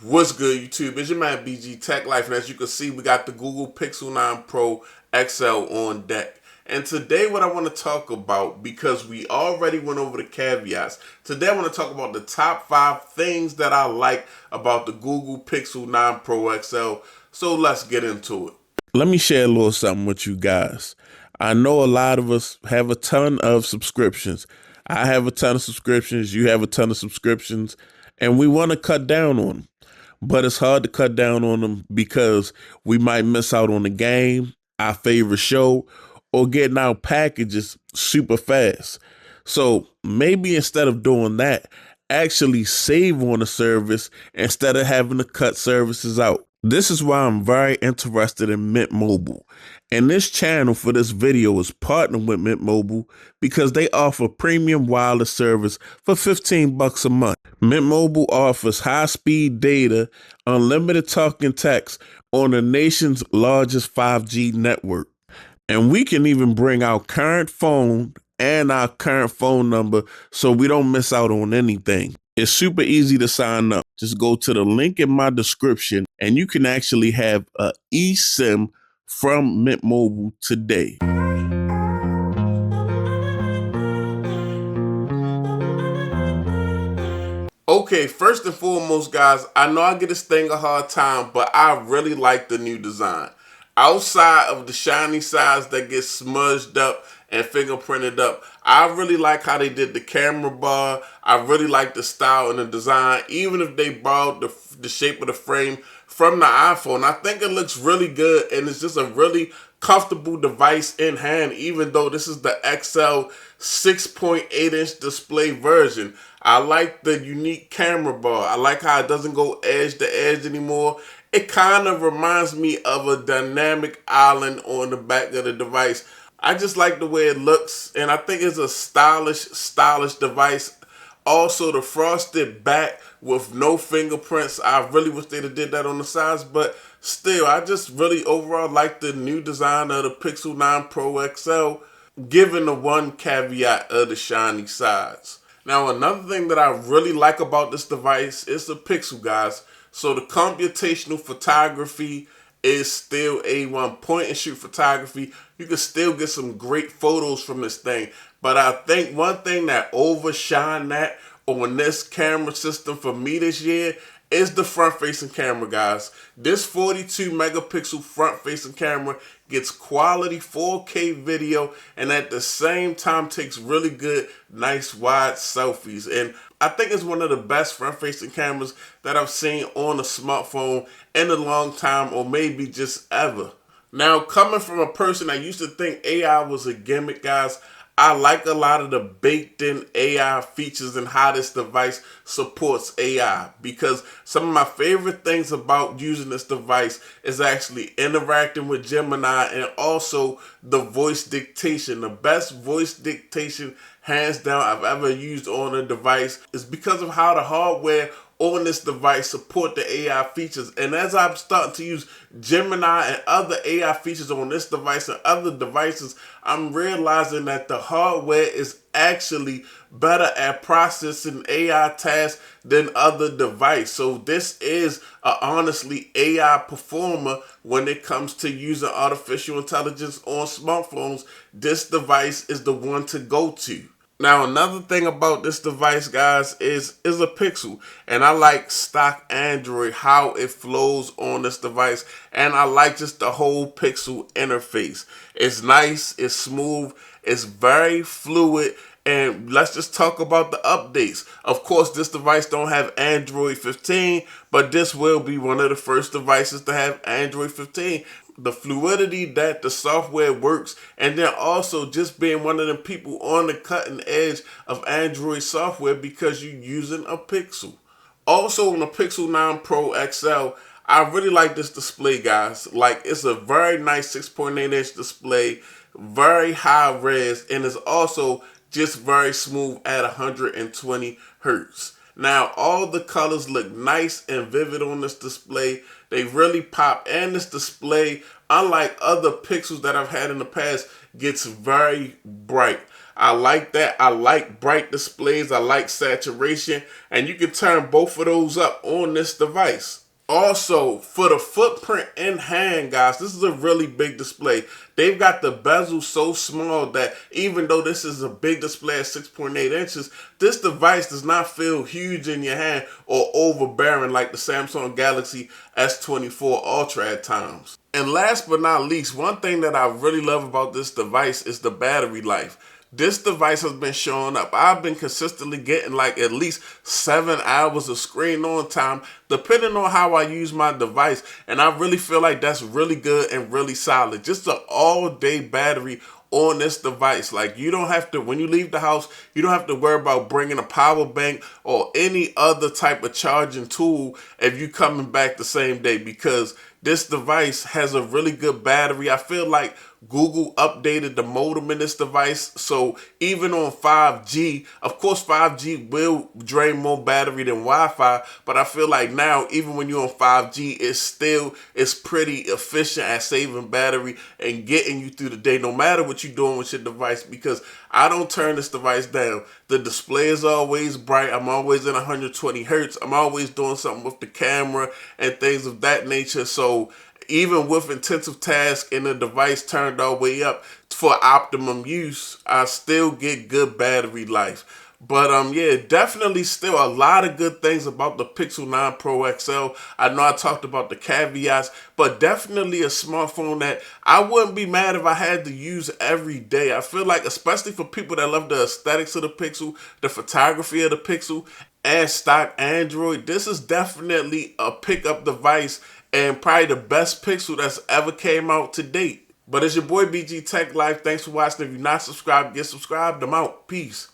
What's good, YouTube? It's your man BG Tech Life, and as you can see, we got the Google Pixel 9 Pro XL on deck. And today, what I want to talk about, because we already went over the caveats, today I want to talk about the top 5 things that I like about the Google Pixel 9 Pro XL. So let's get into it. Let me share a little something with you guys. I know a lot of us have a ton of subscriptions. I have a ton of subscriptions. You have a ton of subscriptions. And we want to cut down on them. But it's hard to cut down on them because we might miss out on the game, our favorite show, or getting our packages super fast. So maybe instead of doing that, actually save on a service instead of having to cut services out. This is why I'm very interested in Mint Mobile. And this channel for this video is partnered with Mint Mobile because they offer premium wireless service for $15 a month. Mint Mobile offers high-speed data, unlimited talk and text on the nation's largest 5G network. And we can even bring our current phone and our current phone number so we don't miss out on anything. It's super easy to sign up. Just go to the link in my description and you can actually have an eSIM from Mint Mobile today. Okay, first and foremost, guys, I know I get this thing a hard time, but I really like the new design. Outside of the shiny sides that get smudged up and fingerprinted up, I really like how they did the camera bar. I really like the style and the design, even if they borrowed the shape of the frame from the iPhone. I think it looks really good, and it's just a really comfortable device in hand, even though this is the XL 6.8-inch display version. I like the unique camera bar. I like how it doesn't go edge to edge anymore. It kind of reminds me of a dynamic island on the back of the device. I just like the way it looks, and I think it's a stylish device. Also, the frosted back with no fingerprints. I really wish they'd have did that on the sides, but still, I just really overall like the new design of the Pixel 9 Pro XL, given the one caveat of the shiny sides. Now, another thing that I really like about this device is the pixel, guys. So the computational photography is still A1. Point and shoot photography. You can still get some great photos from this thing. But I think one thing that overshine that on this camera system for me this year is the front-facing camera, guys. This 42 megapixel front-facing camera gets quality 4K video and at the same time takes really good, nice wide selfies. And I think it's one of the best front-facing cameras that I've seen on a smartphone in a long time, or maybe just ever. Now, coming from a person that used to think AI was a gimmick, guys, I like a lot of the baked-in AI features and how this device supports AI, because some of my favorite things about using this device is actually interacting with Gemini and also the voice dictation. The best voice dictation, hands down, I've ever used on a device is because of how the hardware on this device support the AI features. And as I'm starting to use Gemini and other AI features on this device and other devices, I'm realizing that the hardware is actually better at processing AI tasks than other devices. So this is a honestly AI performer when it comes to using artificial intelligence on smartphones. This device is the one to go to. Now, another thing about this device, guys, is a Pixel. And I like stock Android, how it flows on this device. And I like just the whole Pixel interface. It's nice, it's smooth, it's very fluid. And let's just talk about the updates. Of course, this device don't have Android 15, but this will be one of the first devices to have Android 15. The fluidity that the software works, and then also just being one of the people on the cutting edge of Android software because you're using a Pixel. Also on the Pixel 9 Pro XL, I really like this display, guys. Like, it's a very nice 6.8-inch display, very high res, and it's also just very smooth at 120 hertz. Now, all the colors look nice and vivid on this display. They really pop, and this display, unlike other Pixels that I've had in the past, gets very bright. I like that. I like bright displays. I like saturation. And you can turn both of those up on this device. Also, for the footprint in hand, guys, this is a really big display. They've got the bezel so small that even though this is a big display at 6.8 inches, this device does not feel huge in your hand or overbearing like the Samsung Galaxy S24 Ultra at times. And last but not least, one thing that I really love about this device is the battery life. This device has been showing up. I've been consistently getting like at least 7 hours of screen on time, depending on how I use my device. And I really feel like that's really good and really solid. Just an all-day battery on this device. Like, you don't have to, when you leave the house, you don't have to worry about bringing a power bank or any other type of charging tool if you coming back the same day, because this device has a really good battery. I feel like Google updated the modem in this device, so even on 5G, of course 5G will drain more battery than Wi-Fi, but I feel like now even when you're on 5G, it's pretty efficient at saving battery and getting you through the day, no matter what you're doing with your device, because I don't turn this device down. The display is always bright. I'm always in 120 hertz. I'm always doing something with the camera and things of that nature. So even with intensive tasks and the device turned all the way up for optimum use, I still get good battery life. But yeah, definitely still a lot of good things about the Pixel 9 Pro XL. I know I talked about the caveats, but definitely a smartphone that I wouldn't be mad if I had to use every day. I feel like, especially for people that love the aesthetics of the Pixel, the photography of the Pixel, and stock Android, this is definitely a pickup device and probably the best Pixel that's ever came out to date. But it's your boy BG Tech Life. Thanks for watching. If you're not subscribed, get subscribed. I'm out. Peace.